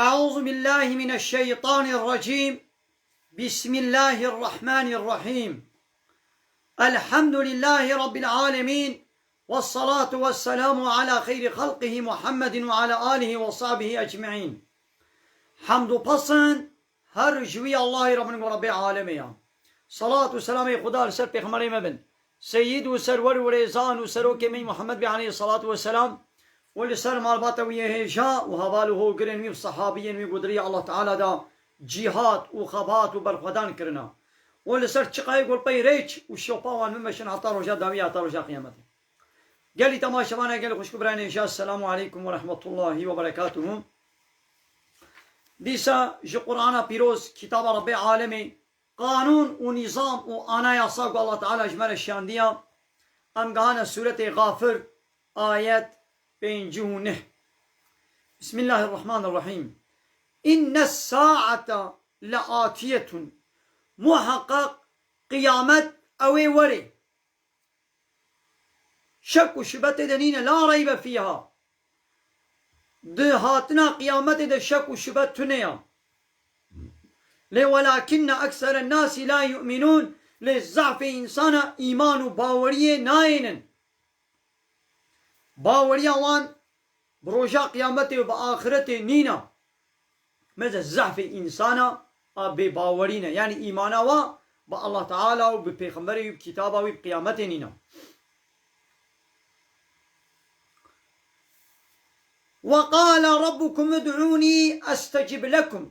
أعوذ بالله من الشيطان الرجيم. بسم الله الرحمن الرحيم. الحمد لله رب العالمين، والصلاة والسلام على خير خلقه محمد وعلى آله وصحبه أجمعين. حمد و پسند هر جوی الله رب العالمین. صلاة و سلام خدا سر پیغمبر مبن سید و سرور و ریزان و سروک می محمد علیه الصلاة والسلام ولسر مالبات ويهجا وهواله قرن ويف صحابيين ويقدري الله تعالى دا جهاد وخبات وبرخدان كرنا ولسر تشقاي يقول بيريج وشوباوان ممشن عطار وجا داوي عطار وجا قيامته. قال لي تماشى معنا، قال لي خوش كبراني إنشاء. السلام عليكم ورحمة الله وبركاته. ديسا جو قرآن بيروز كتاب رب العالمين قانون ونظام وأنا يصاق الله تعالى جمال الشاندية. أم قانا سورة غافر آيات بينجونه. بسم الله الرحمن الرحيم. إن الساعة لآتية، محقق قيامت أوي وري شك وشبت دنين لا ريب فيها. دهاتنا قيامت ده شك وشبت تنيا ولكن أكثر الناس لا يؤمنون. للضعف إنسان إيمان باوريه ناين باوريا وان بروجا قيامته وبآخرته نينا. ماذا الزعف إنسانا بباورينا يعني إيمانا بالله تعالى وببيغمبره وبكتابه وبقيامته نينا. وقال ربكم ادعوني أستجب لكم.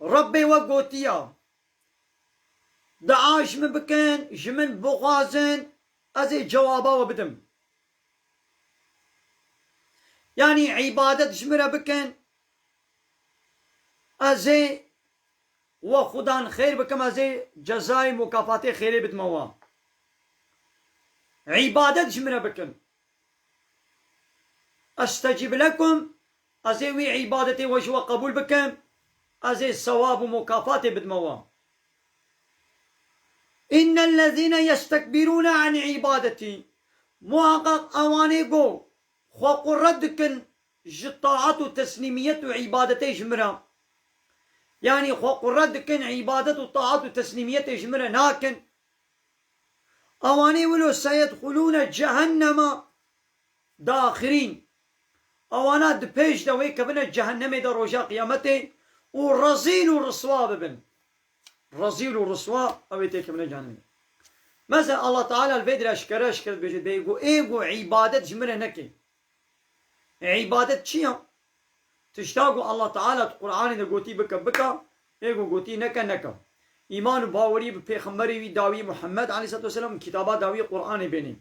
ربي وقوتيا دعاش من بكن جمن بغازن أزي جوابا وبدم. يعني عبادة جمرة بكن أزي وخدان خير بكم أزي جزاي مكافاتي خيري بدموا. عبادة جمرة بكن أستجيب لكم أزي وي عبادتي وجه قبول بكم أزي الثواب ومكافاتي بدموا. إن الذين يستكبرون عن عبادتي محقق أواني قو خو ردكن جطاعت وتسليمية وعبادتي جمرة. يعني خو ردكن عبادة وطاعت وتسليمية جمرة ناكن أواني ولو سيدخلون جهنم داخرين. أوانا دبيش دوي كبنا جهنم دا رجاء قيامته ورزيل ورسوا ببن رزيل ورسوا أويتي كبنا جهنم. مثلا الله تعالى الفيدر أشكر بيجد بيقو إيقو عبادة جمرة نكي. عبادة شيء تشتاقوا الله تعالى القرآن إذا قوتي بكا إيقو قوتي نكا إيمان باوري ببيخمري داوي محمد عليه الصلاة والسلام كتابات داوي قرآن بيني.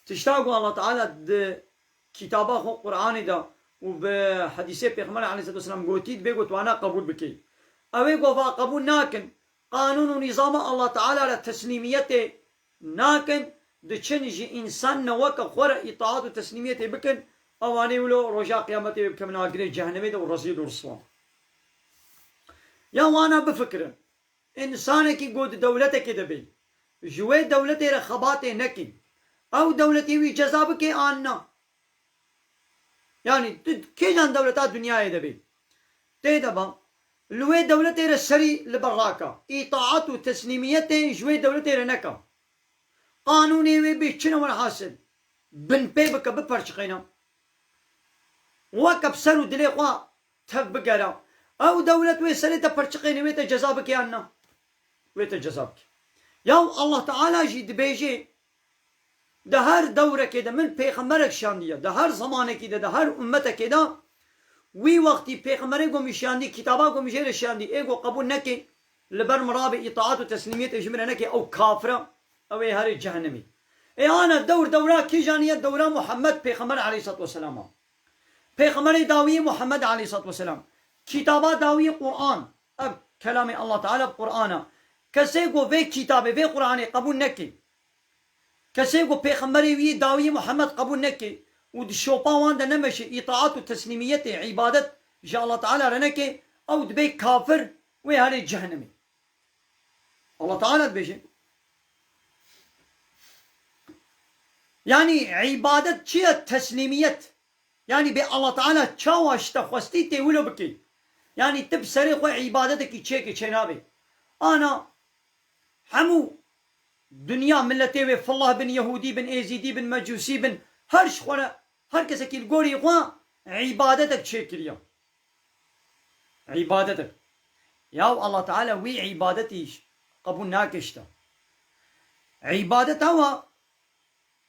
تشتاقوا الله تعالى كتابة قرآن دا وبحديثة بيخمري عليه الصلاة والسلام قوتي بيقو توانا قبول بكي أويقو قبول ناكن قانون ونظام الله تعالى لتسليميته ناكن دچنجي إنسان نوكا خورا إطاعات وتسليميته بكن أواني ولو رجاء قيامته بكم ناقري جهنمي ده ورصيد ورسوان. يا وانا بفكر إنسان كي قود دولتك دبي جوي دولتي رخباتي نكي أو دولتي وي جزابك آننا. يعني كي جان دولتات دنيا دبي تيدبا لوي دولتي رسري لبراكا إطاعات وتسليميته جوي دولتي رنكا قانوني وي بيشنا والحاسد بن بيبك ببرشقينا وكب سرو دلي خوا تب بقرا او دولة ويسالي تبرشقيني ويتا جزابك يا أنا ويتا جزابك يا الله تعالى جي بيجي ده هر دورة كده من بيغمبرك شاندية ده هر زمانه كده ده هر أمتك كده وي وقتي بيغمبرك قوم شاندي كتابك قوم جير شاندي ايقو قبول نكي لبر مرابي إطاعات وتسليمية اجمرة نكي او كافرة او هر الجهنمي. اي انا دورة كي جانية دورة محمد بيغمبر عليه الصلاة والسلام پیغمبر داوی محمد علیه الصلاة والسلام کتابا داوی قرآن اب کلام الله تعالی قرآن کسی کو وی کتابه وی قرآن قبول نکی کسی کو پیغمبری وی داوی محمد قبول نکی و شوپا وان ده نمشي اطاعت و تسلیمیت عبادت جا الله تعالی رنکی او دبی کافر و هلی جهنمی. الله تعالی بيجي يعني عبادت چیه تسلیمیت يعني بي الله تعالى تشاوش تخوستي تولو بكي يعني تب سري خو عبادتك تشيكي تشينابي انا حمو دنيا ملتي وي فالله بن يهودي بن ايزيدي بن مجوسي بن هرش خونا هر كسكي القوري خوا عبادتك تشيكي عبادتك ياو الله تعالى وي عبادتيش قبول ناكشتا عبادت هوا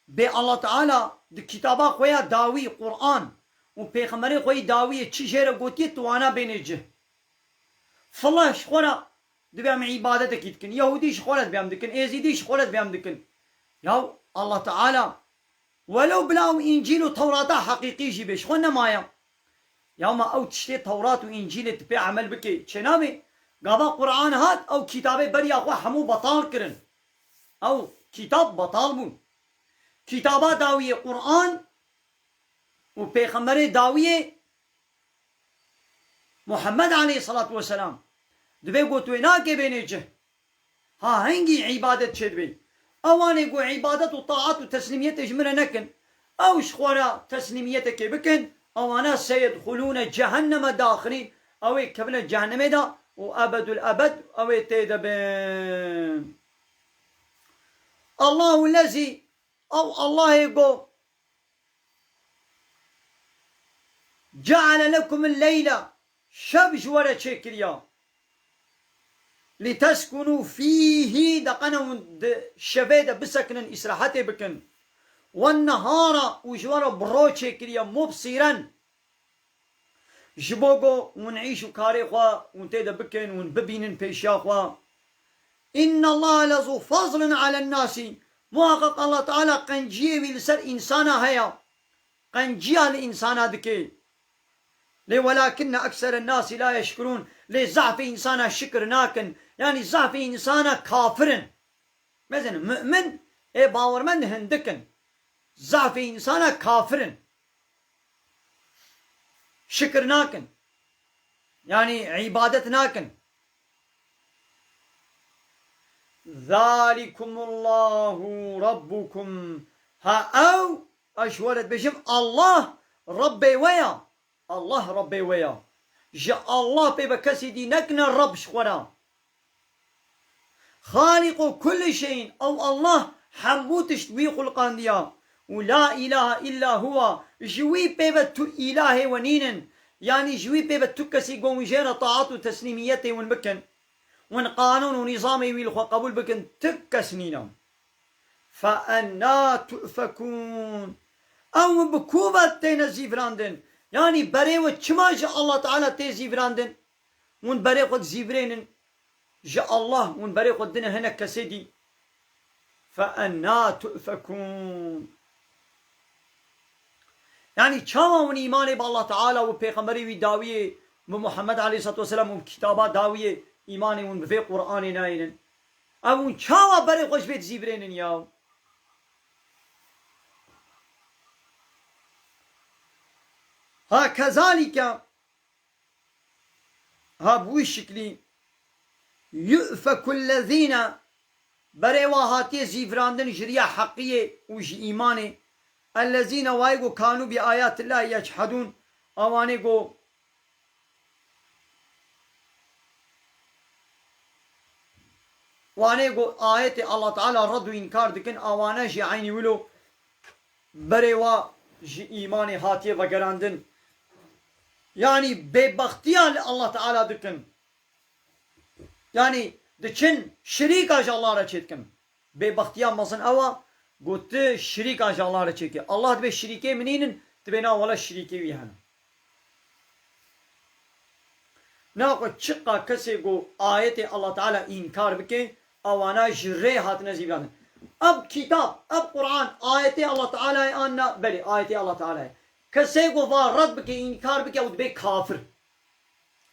بي الله تعالى دي كتابا خويا داوي قرآن و پیغمبر خوي داوي چي جيره قوتي توانا بينجه فالله شخورا دبيام عبادتك يتكن يهودي شخورت بيام دكن ايزيدي شخورت بيام دكن ياو الله تعالى ولو بلاو انجيل و توراة حقيقي جيبه شخونا مايا ياو ما او تشتي توراة و انجيل تبي عمل بكي چنامي قابا قرآن هات او كتابه بري اخوا حمو بطال كرن او كتاب بطال بون كتابا داوية قرآن و پیغمبر داوية محمد عليه الصلاة والسلام دبي قوتوي ناكي بينيجه ها هنگي عبادت شد بي اواني قو عبادت و طاعت و تسليميت اجمرا نكن او شخورا تسليميتك بكن اوانا سيدخلون جهنم داخلين اوي كبل جهنم دا و ابد الابد اوي تيدبن الله الذي او الله يقول جعل لكم الليلة شب جوارة شكريا لتسكنوا فيه دقنا شبيدة بسكن إسراحته بكن والنهار وجوارة برو شكريا مبصيرا جبوغو ونعيش كاري خوا ونتيدا بكن ونببين بيشا خوا إن الله لذو فضل على الناس محقق الله تعالى قنجيه لسر إنسانا هيا قنجيه لإنسانا دكي ولكن أكثر الناس لا يشكرون لضعف إنسانا شكر ناكن يعني ضعف إنسانا كافر مثلا مؤمن إيه باورمن هندكن ضعف إنسانا كافر شكر ناكن يعني عبادت ناكن ذلكم الله ربكم ها أو أشورت بشم الله ربي ويا الله ربي ويا جاء الله بكسي دي نكنا الرب شخورا خالق كل شيء او الله حموتش توي خلقان ديا ولا اله الا هو جوي بيبت اله ونين يعني جوي بيبت كسي قوم جينا طاعته وتسليميته ونبكن ون قانون ونظامي ويلخو قبول بكن تكسنينا فأنا تؤفكون او بكوبة تنزي فراندن يعني بري و چما جاء الله تعالى تي زيفراندن ون بري خود زيفرينن جاء الله ون بري خود دنا هنا كسيدي فأنا تؤفكون يعني چما ون ايمان بالله تعالى و پیغمبري وي داويه محمد عليه الصلاة والسلام و كتابات داويه ايمان ون بفي قرآن ناينن او چما بري خوش بيت زيفرينن ياو ها كذلك ها بوي شكلي يؤفك الذين بريواهاتي زيفراندن جريا حقية وج إيماني الذين وايقو كانوا بآيات الله يجحدون اوانيقو وانيقو آيات الله تعالى ردو إنكار دكن اوانا جي عيني ولو بريوا جي إيماني هاتي وقراندن يعني ببختيان الله تعالى دكن يعني دچن شريك اج الله را چتكم ببختيان مثلا اوا قلت شريك اج الله را چتكي الله تبي شريكي منين تبينا ولا شريكي ويهن ناقو چقا كسي قو آيات الله تعالى انكار بكي اوانا جري هات نزيبان اب كتاب اب قرآن آيات الله تعالى انا بلي آيات الله تعالى كسي قو رد بكي انكار بكي او دبي كافر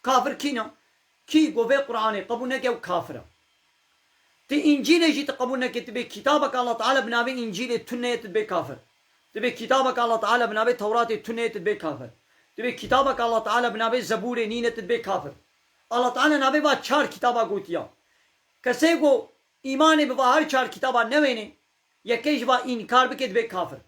كافر كينا كي قو في قرآن قبولنا كي او كافر تي انجيل جيت قبولنا كي تبي كتابك الله تعالى بنابي انجيل تنية تبي كافر تبي كتابك الله تعالى بنابي توراة تنية تبي كافر تبي كتابك الله تعالى بنابي زبور نينة تبي كافر الله تعالى نابي با چار كتابا قوتيا كسي قو ايمان ببا هر چار كتابا نويني يكيش با انكار بكي تبي كافر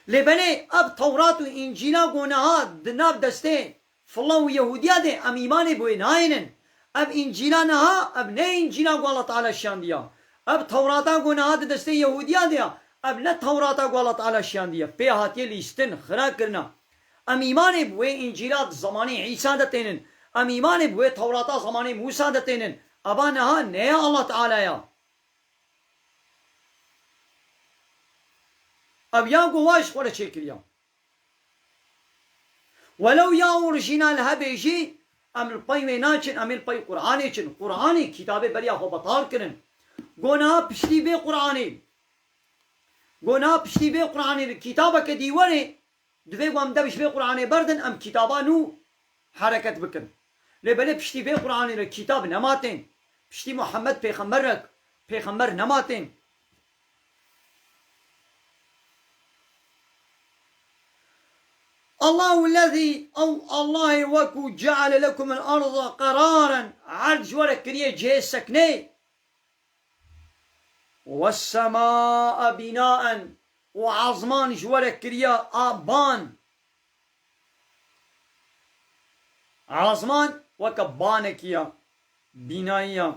لبني اب تورات و انجيلا قونها دناب دستين فالله و يهوديا دي ام ايمان بوي ناينن اب انجيلا نها اب نه انجيلا قو الله تعالى شان ديا اب توراتا قونها دستين يهوديا ديا اب نه توراتا قو الله تعالى شان ديا في هاتي ليستن خرا کرنا ام ایمان بوی انجیلات زمانی عیسی دتینن ام ایمان بوی توراتا زمانی موسی دتینن ابا نها نه الله تعالی یا اب یا گواش خوره چکریا ولو یا اورجینال هبیجی ام الپای ویناچن ام الپای قرآنی چن قرآنی کتاب بریا خو بطار کرن گونا پشتی به قرآنی گونا پشتی به قرآنی کتابه که دیوانه دوی قام دبش به قرآن بردن ام کتابانو حرکت بکن لبله پشتی به قرآن را کتاب نماتین پشتی محمد پیغمبر نماتین الله الذي او الله وكو جعل لكم الارض قرارا عرج ولا كريه جهه سكنه والسماء بناء وعظمان جوالة كريا آبان عظمان وكبانكيا بنايا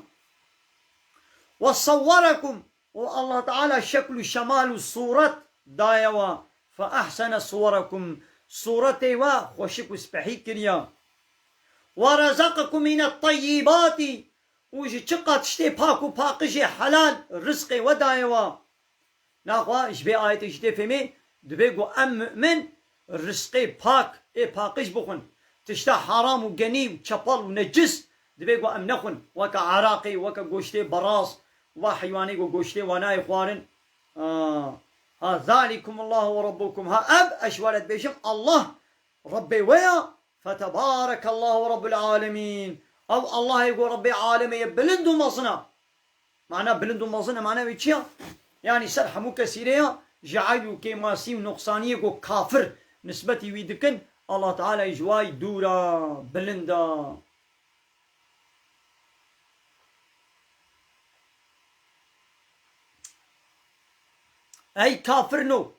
وصوركم والله تعالى شكل شمال صورة دايوا فأحسن صوركم صورتي وشكو سبحي كريا ورزقكم من الطيبات وجي تشقى تشتي باكو باقجي حلال رزقي ودايوا ناخوا جبه آیت جده فهمه دبه گو ام مؤمن رزقی پاک پاکش بخون تشتا حرام و گنی و چپل و نجس دبه گو ام نخون وکا عراقی وکا گوشته براس و حیوانی گو گوشته وانای خوارن ها ذالکم الله و ربکم ها اب اشوالت بیشم الله ربي ويا فتبارك الله رب العالمين او الله يقول ربي عالمي بلندو مصنع معناه بلندو مصنع معناه ويتشيا يعني سرحمو كثيريا جعلوا كماسي ونقصانية كو كافر نسبتي ويدكن الله تعالى يجواي دورا بلندا اي كافر نو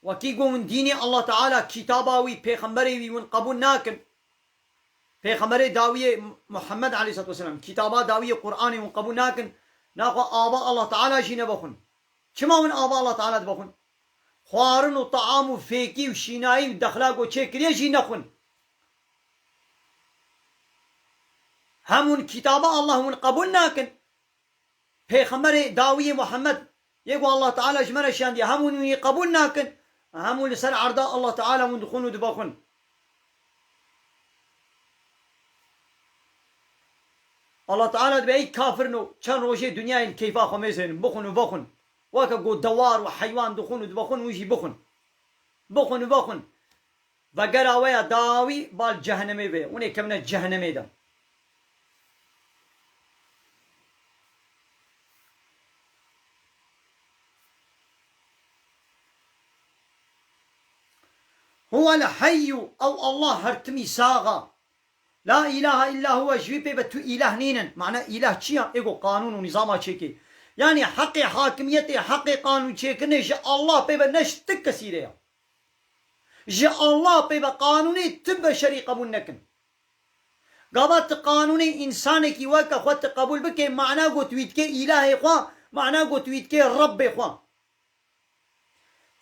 وكيقو من ديني الله تعالى كتاباوي پیغمبري ون قبول ناكن پیغمبري داوية محمد عليه الصلاة والسلام كتابا داوية قرآن ون قبول ناكن ناقو آباء الله تعالى جينا بخن كما من آباء الله تعالى بخن خوارن و طعام و فيكي و شينائي و دخلاق و چكريا جينا خن همون كتابا الله ون قبول ناكن پیغمبري داوية محمد يقول الله تعالى جمرة شان دي همون قبول ناكن همون لسر عرضاء الله تعالى من دخون ودباخن الله تعالى دبي كافر نو كان روجي دنيا كيفا خميسين بخن وبخن واكا قو دوار وحيوان دخون ودباخن ويجي بخن بخن وبخن وقرا ويا داوي بال جهنمي بي وني كمنا جهنمي دا هو الحي أو الله هرتمي ساغا لا إله إلا هو جويبه بتو إله نينن معنى إله چيا إيقو قانون ونظامه چيكي يعني حق حاكميته حق قانون چيكنه جاء الله بيبا نشتك كسيريا جاء الله بيبا قانوني تب شري قبول نكن قابت قانوني إنساني كي واكا خوات قبول بكي معنى قو تويتكي إله إخوا معنى قو تويتكي رب إخوا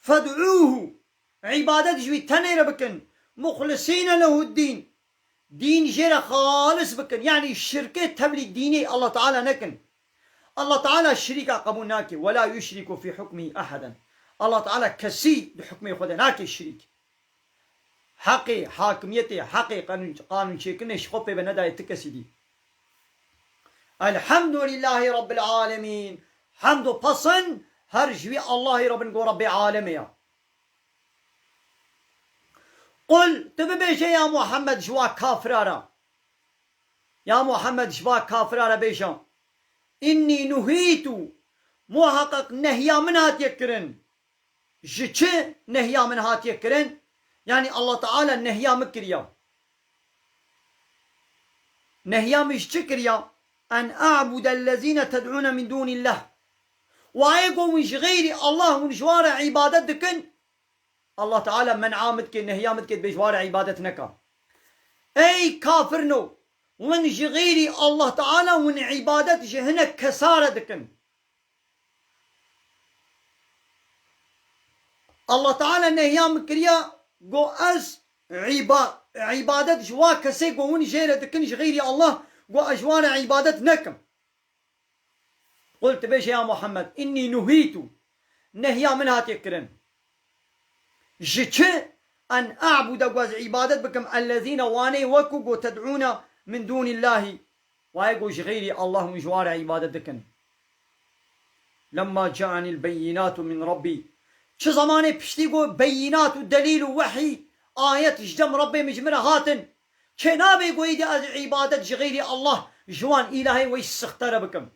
فادعوه عبادت جوي تنير بكن مخلصين له الدين دين جيرا خالص بكن يعني الشركة تبلي ديني الله تعالى نكن الله تعالى الشريك قبول ناكي ولا يشرك في حكمه أحدا الله تعالى كسي بحكمه خدا ناكي الشريك حقي حاكميتي حقي قانون شيكن شخوبي بندا يتكسي دي الحمد لله رب العالمين حمد بصن هرجوي الله رب عالمي قل تبي يا محمد جوا كافرارا يا محمد جوا كافرارا بيشا إني نهيت محقق نهيا من هات يكرن جيش نهيا من هات يكرن يعني الله تعالى نهيا مكريا نهيا مش تكريا أن أعبد الذين تدعون من دون الله وعيقوا مش غيري الله من جوار عبادتكن الله تعالى من عامد كي نهيامد كي بجوار عبادة نكا اي كافر نو ون جغيري الله تعالى ون عبادت جهنة كسارة دكن الله تعالى نهيام كريا قو از عبادت جوا كسي قو ون جيرة دكن جغيري الله قو اجوان عبادت نكم قلت بيش يا محمد اني نهيت نهيا منها تكرن جيش أن أعبد قوز عبادت بكم الذين واني وكو تدعون من دون الله ويقول غيري الله مجوار عبادتكن لما جاءني البينات من ربي شو زماني بشتيقو بينات ودليل ووحي آيات جدم ربي مجمرة هاتن كنابي قويدي عبادت غيري الله جوان إلهي ويسختر بكم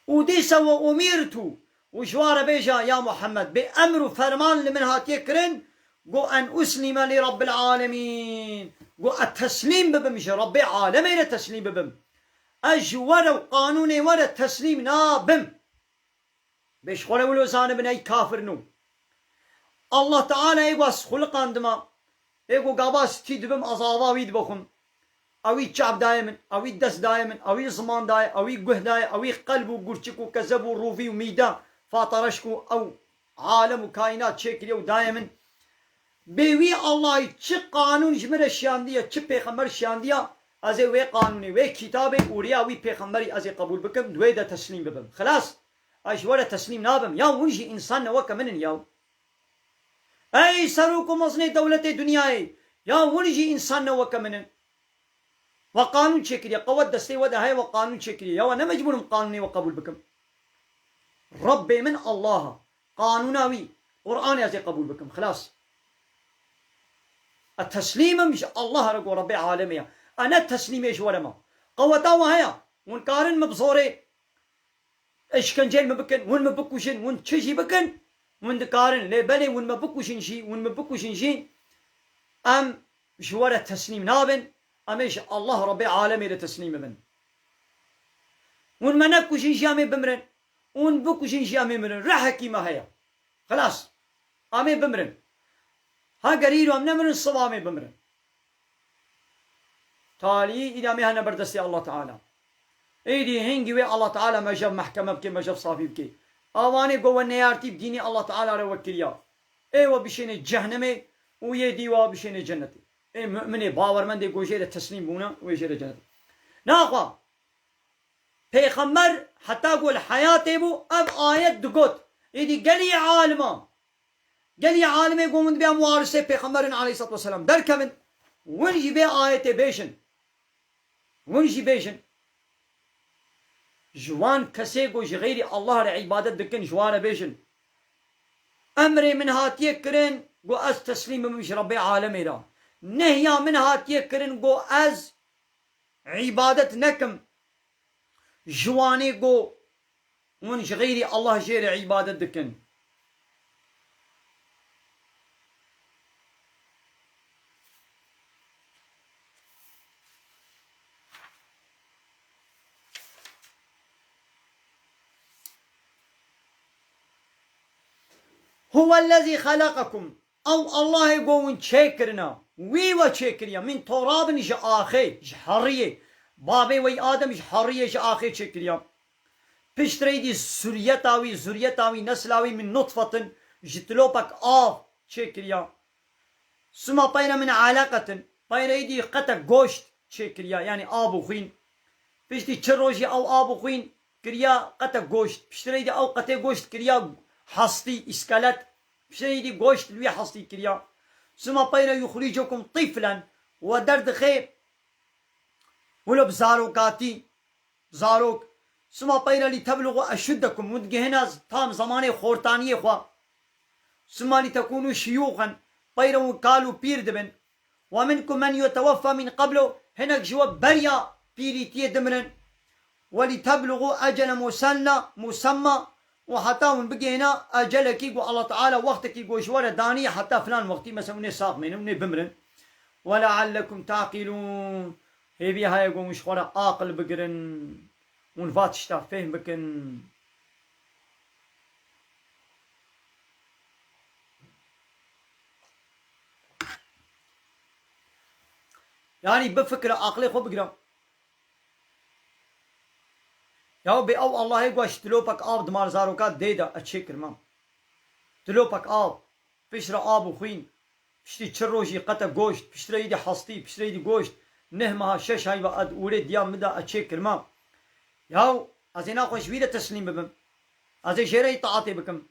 وديسا وأميرتو وجوار بيجا يا محمد بأمر فرمان لمن هاتيكرن قو أن أسلم لرب العالمين قو التسليم ببم رب العالمين التسليم ببم أجوار وقانوني ورا التسليم نابم بيش خلا ولو زان بن أي كافر نو الله تعالى يقوس خلق عندما يقو قاباس تيدبم أصابا ويد بخم أوي تشعب دائما أوي دس دائما أوي زمان دائما أوي قه دائما أوي قلب وقرشك وكذب وروفي وميدا فاطرشكو أو عالم وكائنات شكل ودائما بيوي الله چه قانون جمر الشاندية چه پیغمبر الشاندية ازي وي قانوني وي كتابي وريا وي پیغمبري ازي قبول بكم دوي دا تسليم ببم خلاص اشوار تسليم نابم يا ونجي انسان نوكا منن يا اي سروكو مصني دولة دنياي يا ونجي انسان نوكا منن وقانون شكريا قوة دستي ودا هاي وقانون شكريا يا وانا مجبور قانوني وقبول بكم ربي من الله قانوناوي قرآن ازي قبول بكم خلاص التسليم مش الله رجو ربي عالمي أنا التسليم إيش ورما قوتا وهيا ونقارن مبصوري إيش كان جيل مبكن ون مبكوشن ون تشي بكن ون دقارن لبني ون مبكوشن شي ون مبكوشن شي أم جوار التسليم نابن أم إيش الله ربي عالمي لتسليم من ون منكوشن شي أمي بمرن ون بكوشن شي أمي مرن رحكي ما هيا خلاص أمي بمرن ها قريرو هم نمرن صوامي بمرن تالي إذا مهنا بردستي الله تعالى إيدي هنجي وي الله تعالى ما جاب محكمة بكي ما جاب صافي بكي أواني قوة نيارتي بديني الله تعالى روكريا إيوه بشيني جهنمي ويدي وبشيني جنتي إيه مؤمني باور من دي قوشي التسليم بونا ويشير جنتي ناقوا پیغمبر حتى قول حياتي بو أب آيات دقوت إيدي قلي عالما قال عالمي قومن بها موارسة پیغمبرن عليه الصلاة والسلام در كمن ونجي بها آية بيشن ونجي بيشن جوان كسي قوش غيري الله لعبادت دكن جوان بيشن أمري من هاتيه كرن قو أز تسليم مش ربي عالمي را نهيا من هاتيه كرن قو أز عبادت نكم جواني قو ونج غيري الله جيري عبادت دكن هو الذي خلقكم أو الله يقول شكرنا ويوا شكريا من تراب نج آخي جحرية بابي وي آدم جحرية جآخي شكريا بشتريدي زريتاوي نسلاوي من نطفة جتلوبك شكريا ثم بين من علاقة بين ايدي قطع گوشت شكريا يعني آبو خوين بشتي تشروجي أو آبو خوين كريا قطع گوشت بشتريدي أو قطع گوشت كريا حصتي إسكالات بشيدي قوشت لوي حصتي كريا ثم بين يخرجكم طفلا ودرد خير ولو بزاروكاتي زاروك ثم بين لتبلغوا أشدكم مدقهنا تام زماني خورتانية خوا ثم لتكونوا شيوخا بين وقالوا بير دبن ومنكم من يتوفى من قبله هناك جواب بريا بيريتي دمرن ولتبلغوا أجل مسمى وحتى من بقي هنا أجلك يقول الله تعالى وقتك يقول شوارة دانية حتى فلان وقتي مثلا وني صاق منه بمرن ولعلكم تعقلون هي بيها يقول مش خورا عاقل بقرن ونفاتشتا فهم بكن يعني بفكرة عقلي خو بقرا يا بي او الله يقواش تلوبك آب دمار زاروكات ديدا اتشكر مام تلوبك آب بشرا آب وخوين بشتري تشروجي قتا قوشت بشتري يدي حصتي بشتري يدي قوشت نهمها شش هاي بقد ولد ديام مدى اتشكر مام ياو ازينا خوش بيدا تسليم ببم ازي شيري طاعتي بكم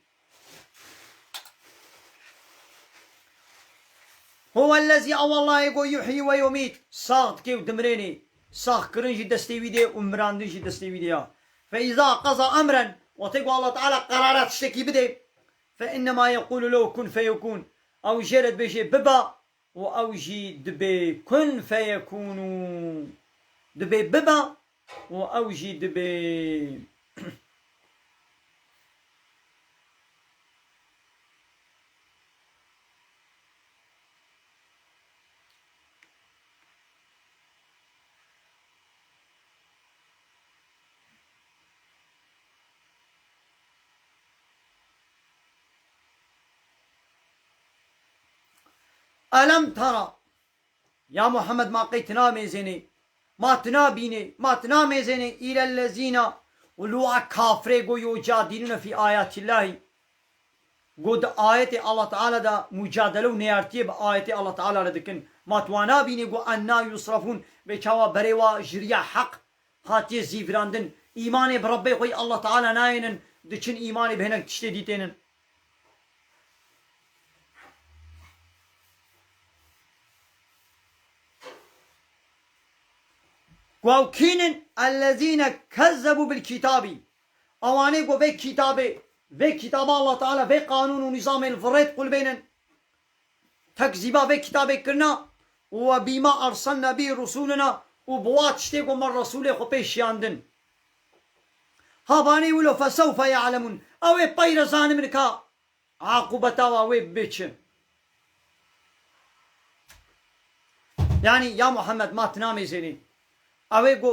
هو الذي او الله يقول يحيي ويميت صاغت كيو دمريني صاغ كرنجي دستي ويدي ومراندنجي دستي ويدي فإذا قضى أمرا وتقوى الله تعالى قرارات تشتكي بدي فإنما يقول له كن فيكون أو جرد بيجي ببا أو جي دبي كن فيكون دبي ببا أو جي دبي ألم ترى يا محمد ما قيتنا ميزيني ما تنابيني ما تناميزيني إلى الذين ولوا كافرين يجادلون في آيات الله قد آيات الله تعالى دا مجادلة ونيارتي بآيات الله تعالى لدكن ما توانا بيني قو أنا يصرفون بيشاوا بريوا جريا حق هاتي زيفراندن إيماني بربي خوي الله تعالى ناينن دكن إيماني بهنك تشتديتينن وكينن الذين كذبوا بالكتاب اواني قو بي كتاب الله تعالى بي قانون ونظام الفريد قل بينن تكذبا بي كتاب كرنا وبما ارسلنا به رسولنا وبوات شتيقو من رسوله خو بيش ياندن هاباني ولو فسوف يعلمون او بير زان منكا عاقبتا ووي بيتشن يعني يا محمد ما تنامي زيني اوه گو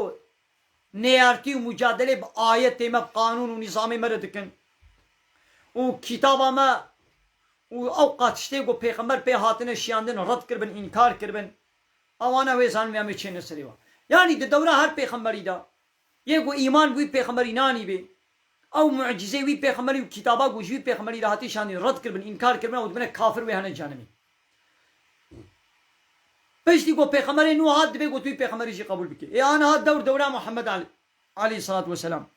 نیارتی و مجادله با آیت ما قانون و نظام مردکن و کتابا ما و اوقات شته گو پیغمبر پی هاتن شیاندن رد کربن انکار کربن اوانا ویزان میامه چه نسلی و یعنی ده دوره هر پیغمبری دا یه گو ایمان گوی پیغمبری نانی بی او معجزه وی پیغمبری و کتابا گو جوی پیغمبری دا هاتی شانی رد کربن انکار کربن و دبنه کافر وی هنه جانمی بيشتي قو بيخمري نو هاد بيقو توي بيخمري شي قبول بك اي انا هاد دورة محمد عليه الصلاة والسلام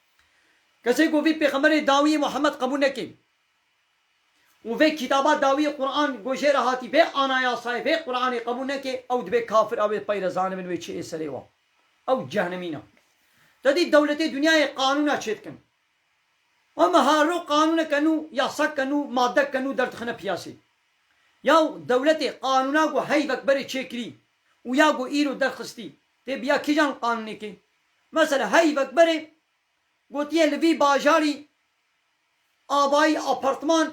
كسي قو في بيخمري داوي محمد قبول نكي وفي كتابات داوي قرآن قو شير هاتي في انا يا صاحب في قرآن قبول نكي او دبي كافر او بير زان من ويتشي اسريوا او جهنمينا تدي دولتي دنيا قانونا تشتكن اما هارو قانون كنو ياسك كنو مادة كنو درد خنا بياسي ياو دولتي قانونا قو هيبك بري تشكري ويا قو ايرو درخستي تبيا كيجان قانوني كي مثلا هيبك بري قو تيل في باجاري آباي أبارتمان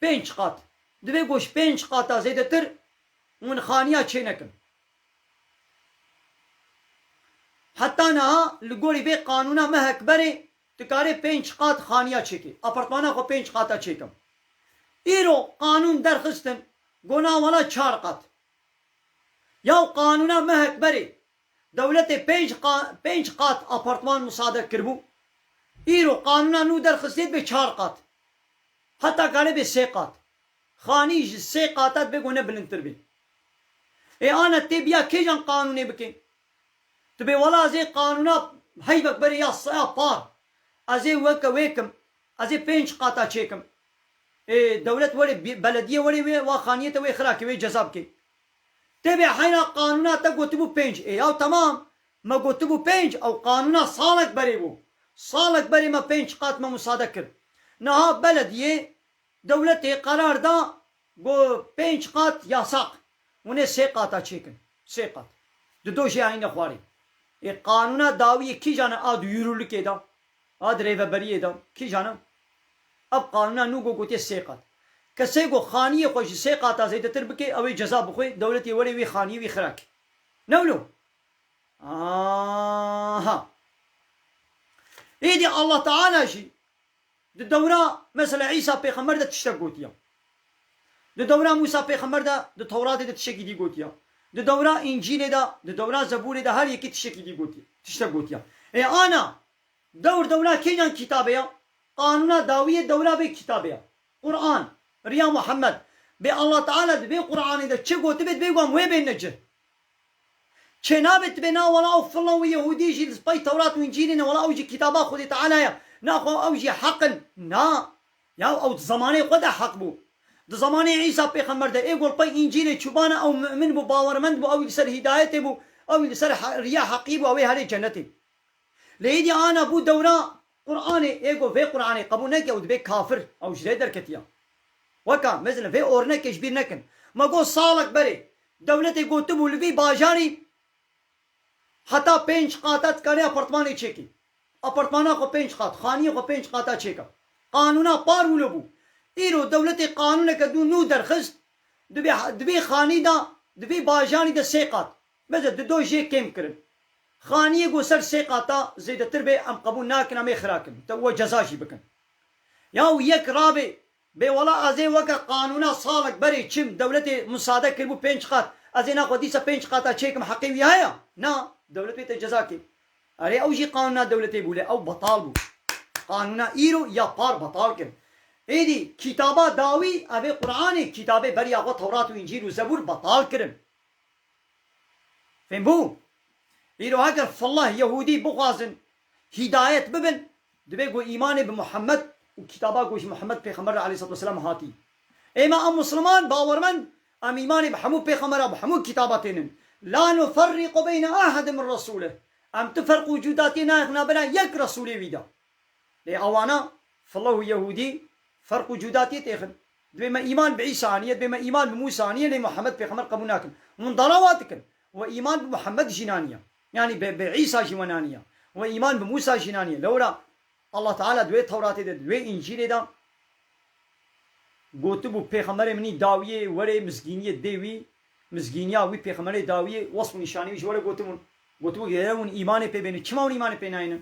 5 قات دبي قوش 5 قاتا زيادة تر ون خانيا تشينكن حتى نها لقولي بي قانونا مهك بري تكاري 5 قات خانيا تشيكي أبارتمانا خو 5 قاتا تشيكم ايرو قانون درخستن قونا ولا 4 قات ياو قانونا مهك بري دولتي 5 قات أبارتمان مصادر كربو ايرو قانونا نو درخستيت بي 4 قات حتى قالي بي 3 قات خانيج 3 قاتات بيقو نبلنتر بي اي انا تبيا كيجان قانوني بكي تبي ولا زي قانونا هيبك بري يا بار ازي وكا ويكم ازي 5 قاتا تشيكم اي دولة ولي بلدية ولي وخانية وي خراكي وي جزابكي تبي حينا قانونا تقو تبو 5 اي او تمام ما قلت تبو 5 او قانونا صالك بري بو صالك بري ما 5 قات ما مصادكر نها بلدية دولتي قرار دا قو 5 قات ياساق ونه 3 قاتا تشيكن 3 قات دو شي عين خواري اي قانونا داوي كي جانا اد يورولك دا اد ريفا بري دا كي جانا اب قانونا نو قوتي 3 قات كسي قو خانيه خوش 3 قاتا زيد تربكي او جزاء بخوي دولتي ولي وي خانيه وي خراك نولو ها ايدي الله تعالى شي الدورة مثلا عيسى بيغمبر دا تشتاق قوتيا الدورة موسى بيغمبر دا التوراة دا تشتاق دي قوتيا دورا إنجيل دا دورا زبور دا هر يكي تشكي دي قوتي تشتا قوتيا أنا دورا كينان كتابيا قانونا داوية دورا بي كتابيا قرآن ريا محمد بي الله تعالى بي قرآن دا چه قوتي بيت بيقوام وي بين نجه چه نابت بنا ولا أوف الله ويهودي جي لسباي توراة وإنجيلنا ولا أوجي كتابا خودي تعالى ناخو أوجي حقا نا يا أو زماني قد حق بو ده زماني عيسى پیغمبر ده يقول باي إنجيل چوبانا أو مؤمن بو باورمند بو أو لسر هدايته بو أو لسر ريا حقي بو أو هالي جنتي ليدي أنا بو دورا قرآن يقول في قرآن قبول نكي أو دبي كافر أو جريدر كتيا وكا مثلا في أورنك جبير نكن ما قول صالك بري دولتي قول تبو لفي باجاري حتی 5 قاطات کرے اپارتمانی چیکی اپارتمانا کو 5 قاط خانی کو 5 قاطا چیکا قانونا پار ولبو ایرو دولت قانون کدو نو درخست دبی خانی دا دبی باجانی دا 3 قاط مثلا دو جي كم کرن خانی گو سر 3 قاطا زیدتر به ام قبول ناکن ام اخراکن تو جزاشی بکن یا یک رابع به ولا ازي وکا قانونا صالك بري چم دولت مساعده کربو 5 قاط ازينا خو ديسا 5 قاطا چيكم حقي وياها نا دولت بيت جزاكي اري اوجي قانونا دولتي بوله او بطال بو قانونا ايرو يا بار بطال كن ايدي كتابا داوي ابي قراني كتابه بريا و تورات و انجيل و زبور بطال كرن فين بو ايرو هاجر فالله يهودي بغازن هدايه ببن دبيغو ايمان بمحمد وكتابا گوش محمد پیغمبر عليه الصلاه والسلام هاتي اما ام مسلمان باورمن ام ايمان بحمو پیغمبر بحمو كتاباتين لا نفرق بين أحد من رسوله أم تفرق وجوداتنا إحنا بنا يك رسولي ويدا لي أوانا فالله يهودي فرق وجوداتي تأخذ بما إيمان بعيسى عنية بما إيمان بموسى عنية لمحمد بيغمبر قبوناكم من ضلواتكم وإيمان بمحمد جنانية يعني بعيسى جوانانية وإيمان بموسى جنانية لولا الله تعالى دوي توراتي دوي إنجيل دا قلت بو بيغمبر مني داوية وري مسكينية ديوي مزگینیا وی پیغمبر داویه وصف نشانی جوره گوتمون گره اون ایمان پی بینه چما اون ایمان پی ناینه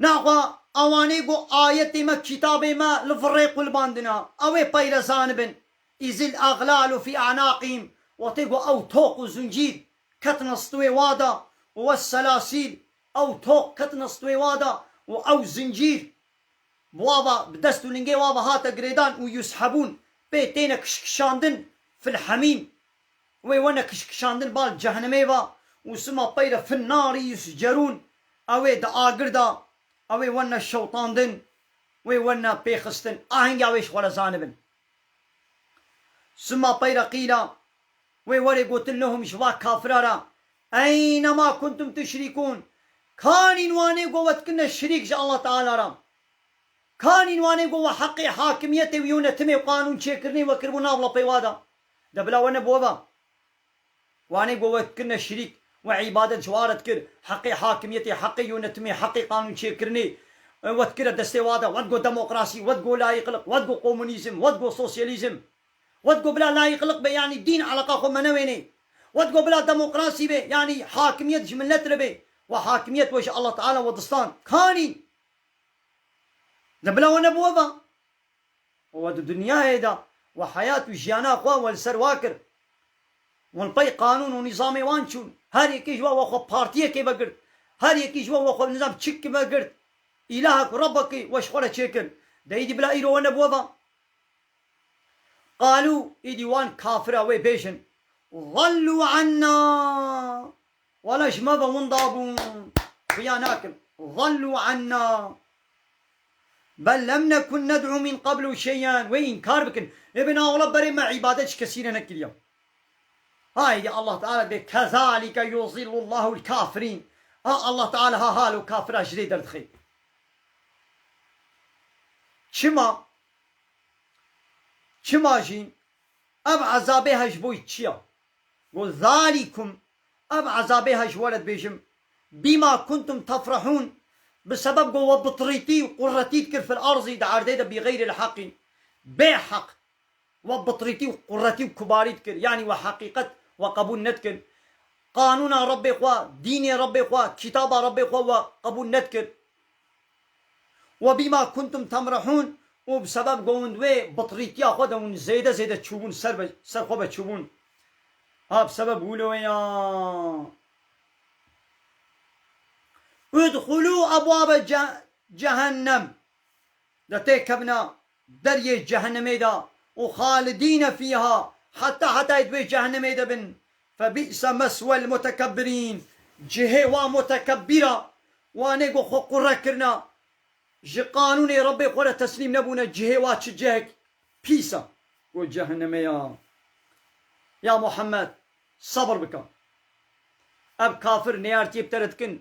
ناقا اوانی گو آیت ما کتاب ما لفريق الباندنا اوی پیرزان بن اذ الاغلال في اعناقهم وتيگو او توق زنجير كتنستوي وادا والسلاسل او توق كتنستوي وادا او زنجير بوابا بدستو لنجي وابا هاتا قريدان ويسحبون بيتين كشكشاندن في الحميم ويوانا كشكشاندن بال جهنمي با وسما بيرا في النار يسجرون اوي دا آقردا اوي وانا الشوطاندن ويوانا بيخستن آهنجا ويش ولا زانبن سما بيرا قيلا ويوري قوتن لهم شوا كافرارا اينما كنتم تشركون كانين واني قوت كنا الشريك جاء الله تعالى رام كانين واني قوة حقي حاكميتي ويونتمي وقانون شكرني وكربو نابلا بيوادا دبلا وانا بوضا واني قوة كنا الشريك وعبادة جوارت كر حقي حاكميتي حقي يونتمي حقي قانون شكرني وذكر دستي وادا ودقو ديمقراسي ودقو لا يقلق ودقو كومونيزم ودقو سوسياليزم ودقو بلا لا يقلق بي يعني الدين علاقة خو منويني ودقو بلا ديمقراسي بي يعني حاكمية جملت ربي وحاكمية وش الله تعالى ودستان كاني دبلا وانا بوضا ود الدنيا هيدا وحياة وجيانا قوا والسر واكر والبي قانون ونظام وانشون هر يكي جوا وخو بارتيه كي بقرد هر يكي جوا وخو نظام تشك بقرد إلهك وربك وشخوره شكر دا يدي بلا إيرو وانا بوضا قالوا إيدي وان كافرة وي بيشن ظلوا عنا ولا شمضا ونضابون بياناكم ظلوا عنا بل لم نكن ندعو من قبل شيئا وإنكار بكن ابن أغلب بري ما عبادتش كثيرا نكليا هاي الله تعالى كذلك يضل الله الكافرين الله تعالى ها هالو كافر أجري دردخي شما جين أب عذابها جبوي تشيا وذلكم أب عذابها جولد بيجم بما كنتم تفرحون بسبب قوة بطريتي وقرتي تكر في الأرض دعارديدا بغير الحق بحق وبطريتي وقرتي وكباري تكر يعني وحقيقة وقبول نتكر قانون ربي قوا دين ربي قوا كتاب ربي قوا وقبول نتكر وبما كنتم تمرحون وبسبب قوندوي بطريقيا خودون زيادة تشوفون سر خوبة تشوفون ها بسبب قولوا يا ادخلوا أبواب جهنم لتيكبنا دري جهنم دا وخالدين فيها حتى يدوي جهنم دا بن فبئس مسوى المتكبرين جهة ومتكبرة وانيقو خو قرى كرنا جي قانوني ربي قرى تسليم نبونا جهة واتش جهك بيسا وجهنم يا محمد صبر بك اب كافر نيارتي بتردكن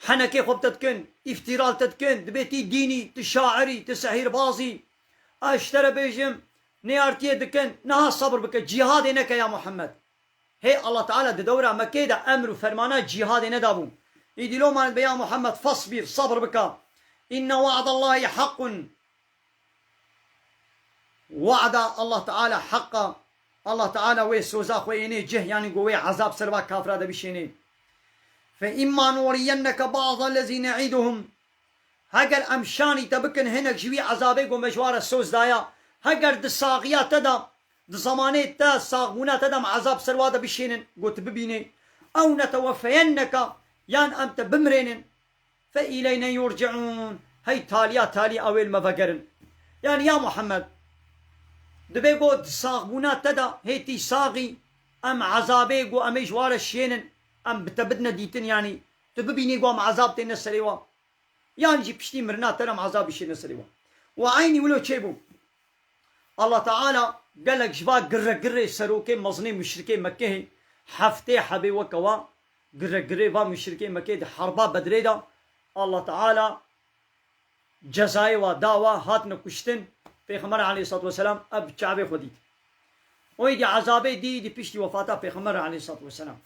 حنكي خب تتكن افترال تتكن دبيتي ديني تشاعري تسحير بازي اشترى بيجم نيارتي دكن نها صبر بك جهاد انك يا محمد هي الله تعالى دورة مكيدة امر وفرمانات جهاد ندابو يدي لو ما يا محمد فاصبر صبر بك ان وعد الله حق وعد الله تعالى حقا الله تعالى وي سوزاخ ويني جه يعني قوي عذاب سروا كافر هذا بشيني فإما نورينك بعض الذين نعيدهم هجر أمشاني تبكن هناك جوي عذابك ومجوار السوز دايا هجر دساغيات تدا دزماني تا ساغونا تدا عذاب سروا هذا بشينن قلت ببيني أو نتوفينك يان أنت بمرين فإلينا يرجعون هي تالي أويل مفقرن يعني يا محمد دبي قد ساغونا تدا هيتي ساغي ام عذابي قو ام اجوار الشينن ام بتبدنا ديتن يعني تببيني قوام عذاب تين السريوا يعني جي بشتي مرنا ترم عذاب الشين السريوا وعيني ولو تشيبو الله تعالى قال لك جبا قرة سروكي مظني مشركي مكة حفتي حبي وكوا قرة با مشركي مكة حربا بدريدا الله تعالى جزاي وداوا هاتنا كشتن پیغمبر علیه الصلاة والسلام اب چابه خودید ویدی عذابه دی پیشتی وفاتا پیغمبر علیه الصلاة والسلام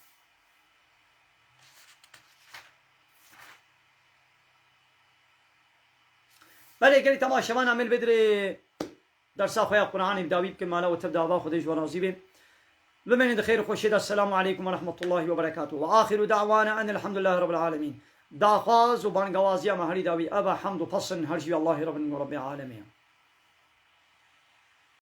بله گلی تماشاوان عمل بدره درسا خویا قرآن داوید که مالا و تبداوا خودش و راضی به بمن خير خوشید السلام عليكم ورحمة الله وبركاته وآخر دعوانا أن الحمد لله رب العالمين داخاز و بانگوازی مهری داوی ابا حمد و پسن هرجی الله رب العالمين